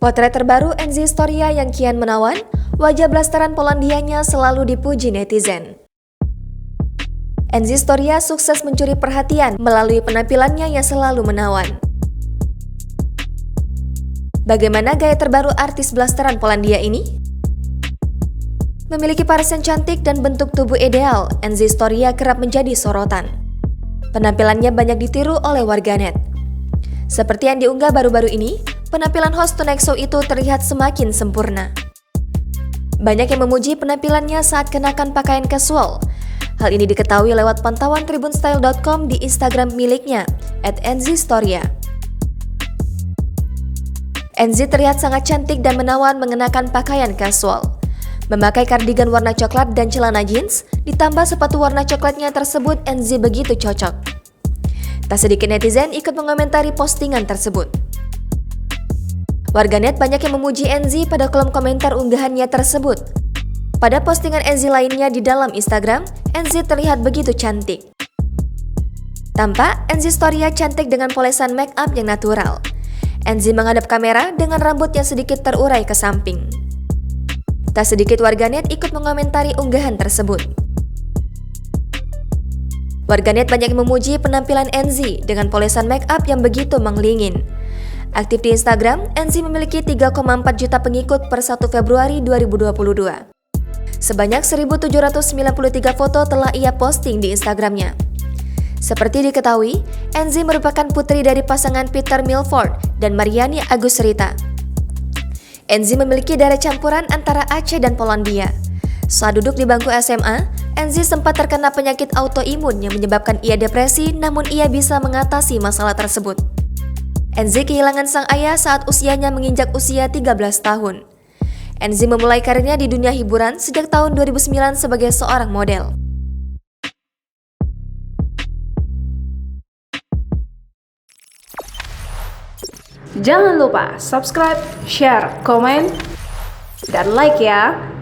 Potret terbaru Enzi Storia yang kian menawan, wajah blasteran Polandianya selalu dipuji netizen. Enzi Storia sukses mencuri perhatian melalui penampilannya yang selalu menawan. Bagaimana gaya terbaru artis blasteran Polandia ini? Memiliki paras yang cantik dan bentuk tubuh ideal, Enzi Storia kerap menjadi sorotan. Penampilannya banyak ditiru oleh warganet. Seperti yang diunggah baru-baru ini, penampilan host Tonight Show itu terlihat semakin sempurna. Banyak yang memuji penampilannya saat kenakan pakaian casual. Hal ini diketahui lewat pantauan tribunstyle.com di Instagram miliknya, @enzistoria. Enzi terlihat sangat cantik dan menawan mengenakan pakaian casual. Memakai kardigan warna coklat dan celana jeans, ditambah sepatu warna coklatnya tersebut, Enzi begitu cocok. Tak sedikit netizen ikut mengomentari postingan tersebut. Warganet banyak yang memuji Enzi pada kolom komentar unggahannya tersebut. Pada postingan Enzi lainnya di dalam Instagram, Enzi terlihat begitu cantik. Tampak Enzi Storia cantik dengan polesan make up yang natural. Enzi menghadap kamera dengan rambut yang sedikit terurai ke samping. Tak sedikit warganet ikut mengomentari unggahan tersebut. Warganet banyak yang memuji penampilan Enzi dengan polesan make up yang begitu menglingin. Aktif di Instagram, Enzi memiliki 3,4 juta pengikut per 1 Februari 2022. Sebanyak 1.793 foto telah ia posting di Instagramnya. Seperti diketahui, Enzi merupakan putri dari pasangan Peter Milford dan Mariani Agusrita. Enzi memiliki darah campuran antara Aceh dan Polandia. Saat duduk di bangku SMA, Enzi sempat terkena penyakit autoimun yang menyebabkan ia depresi, namun ia bisa mengatasi masalah tersebut. Enzi kehilangan sang ayah saat usianya menginjak usia 13 tahun. Enzi memulai karirnya di dunia hiburan sejak tahun 2009 sebagai seorang model. Jangan lupa subscribe, share, komen, dan like ya!